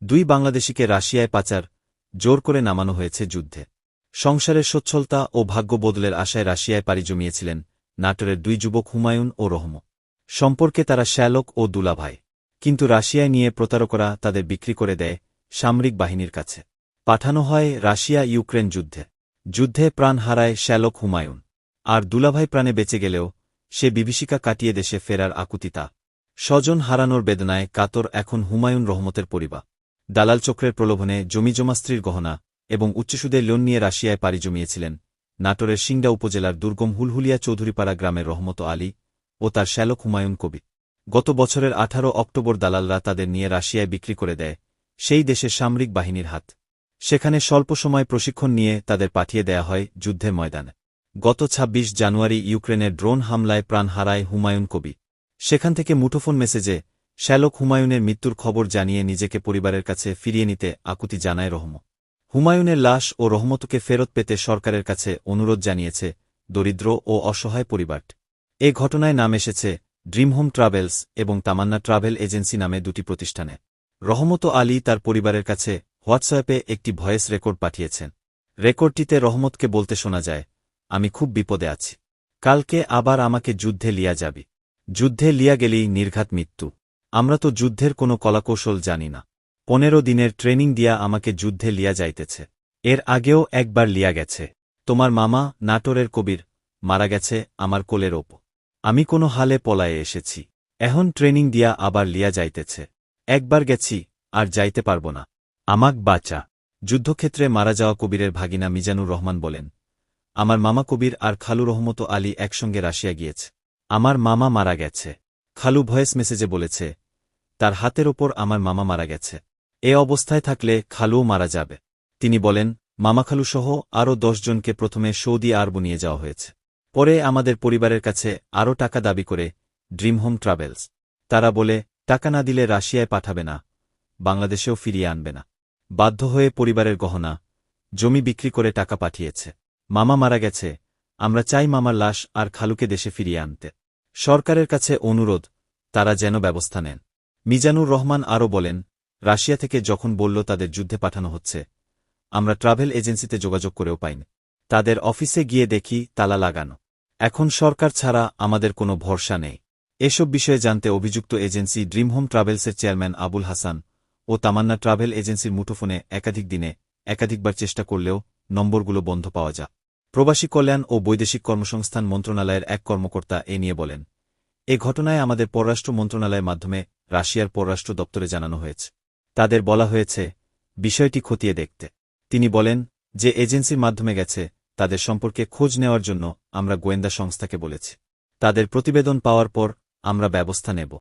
দুই বাংলাদেশিকে রাশিয়ায় পাচার জোর করে নামানো হয়েছে যুদ্ধে। সংসারের সচ্ছলতা ও ভাগ্য বদলের আশায় রাশিয়ায় পাড়ি জমিয়েছিলেন নাটোরের দুই যুবক হুমায়ুন ও রহম। সম্পর্কে তারা শ্যালক ও দুলাভাই, কিন্তু রাশিয়ায় নিয়ে প্রতারকরা তাদের বিক্রি করে দেয় সামরিক বাহিনীর কাছে। পাঠানো হয় রাশিয়া ইউক্রেন যুদ্ধে প্রাণ হারায় শ্যালক হুমায়ুন, আর দুলাভাই প্রাণে বেঁচে গেলেও সে বিভীষিকা কাটিয়ে দেশে ফেরার আকুতিতা। স্বজন হারানোর বেদনায় কাতর এখন হুমায়ুন রহমতের পরিবার। দালাল চক্রের প্রলোভনে জমিজমা স্ত্রীর গহনা এবং উচ্চসুদে লোন নিয়ে রাশিয়ায় পাড়ি জমিয়েছিলেন নাটোরের সিংড়া উপজেলার দুর্গম হুলহুলিয়া চৌধুরীপাড়া গ্রামের রহমত আলী ও তার শ্যালক হুমায়ুন কবির। গত বছরের 18 অক্টোবর দালালরা তাদের নিয়ে রাশিয়ায় বিক্রি করে দেয় সেই দেশের সামরিক বাহিনীর হাত। সেখানে স্বল্প সময় প্রশিক্ষণ নিয়ে তাদের পাঠিয়ে দেয়া হয় যুদ্ধের ময়দানে। গত 26 জানুয়ারি ইউক্রেনের ড্রোন হামলায় প্রাণ হারায় হুমায়ুন কবির। সেখান থেকে মুঠোফোন মেসেজে শ্যালক হুমায়ুনের মৃত্যুর খবর জানিয়ে নিজেকে পরিবারের কাছে ফিরিয়ে নিতে আকুতি জানায় রহম। হুমায়ুনের লাশ ও রহমতকে ফেরত পেতে সরকারের কাছে অনুরোধ জানিয়েছে দরিদ্র ও অসহায় পরিবারটি। এ ঘটনায় নাম এসেছে ড্রিম হোম ট্রাভেলস এবং তামান্না ট্রাভেল এজেন্সি নামে দুটি প্রতিষ্ঠানে। রহমত আলী তার পরিবারের কাছে হোয়াটসঅ্যাপে একটি ভয়েস রেকর্ড পাঠিয়েছেন। রেকর্ডটিতে রহমতকে বলতে শোনা যায়, আমি খুব বিপদে আছি, কালকে আবার আমাকে যুদ্ধে লিয়া যাবি। যুদ্ধে লিয়া গেলেই নির্ঘাত মৃত্যু। আমরা তো যুদ্ধের কোনো কলাকৌশল জানি না। 15 দিনের ট্রেনিং দিয়া আমাকে যুদ্ধে লিয়া যাইতেছে। এর আগেও একবার লিয়া গেছে। তোমার মামা নাটোরের কবির মারা গেছে আমার কোলের ওপর। আমি কোনো হালে পলায়ে এসেছি, এখন ট্রেনিং দিয়া আবার লিয়া যাইতেছে। একবার গেছি, আর যাইতে পারব না, আমাক বাঁচা। যুদ্ধক্ষেত্রে মারা যাওয়া কবিরের ভাগিনা মিজানুর রহমান বলেন, আমার মামা কবির আর খালু রহমত আলী একসঙ্গে রাশিয়া গিয়েছে। আমার মামা মারা গেছে। খালু ভয়েস মেসেজে বলেছে তার হাতের ওপর আমার মামা মারা গেছে। এ অবস্থায় থাকলে খালুও মারা যাবে। তিনি বলেন, মামাখালুসহ আরও 10 জনকে প্রথমে সৌদি আরব নিয়ে যাওয়া হয়েছে। পরে আমাদের পরিবারের কাছে আরও টাকা দাবি করে ড্রিম হোম ট্রাভেলস। তারা বলে টাকা না দিলে রাশিয়ায় পাঠাবে না, বাংলাদেশেও ফিরিয়ে আনবে না। বাধ্য হয়ে পরিবারের গহনা জমি বিক্রি করে টাকা পাঠিয়েছে। মামা মারা গেছে, আমরা চাই মামার লাশ আর খালুকে দেশে ফিরিয়ে আনতে। সরকারের কাছে অনুরোধ, তারা যেন ব্যবস্থা নেন। মিজানুর রহমান আরও বলেন, রাশিয়া থেকে যখন বলল তাদের যুদ্ধে পাঠানো হচ্ছে, আমরা ট্রাভেল এজেন্সিতে যোগাযোগ করেও পাইনি। তাদের অফিসে গিয়ে দেখি তালা লাগানো। এখন সরকার ছাড়া আমাদের কোনো ভরসা নেই। এসব বিষয়ে জানতে অভিযুক্ত এজেন্সি ড্রিম হোম ট্রাভেলসের চেয়ারম্যান আবুল হাসান ও তামান্না ট্রাভেল এজেন্সির মুঠোফোনে একাধিক দিনে একাধিকবার চেষ্টা করলেও নম্বরগুলো বন্ধ পাওয়া যায়। প্রবাসী কল্যাণ ও বৈদেশিক কর্মসংস্থান মন্ত্রণালয়ের এক কর্মকর্তা এ নিয়ে বলেন, এ ঘটনায় আমাদের পররাষ্ট্র মন্ত্রণালয়ের মাধ্যমে রাশিয়ার পররাষ্ট্র দপ্তরে জানানো হয়েছে। তাদের বলা হয়েছে বিষয়টি খতিয়ে দেখতে। তিনি বলেন, যে এজেন্সির মাধ্যমে গেছে তাদের সম্পর্কে খোঁজ নেওয়ার জন্য আমরা গোয়েন্দা সংস্থাকে বলেছি। তাদের প্রতিবেদন পাওয়ার পর আমরা ব্যবস্থা নেব।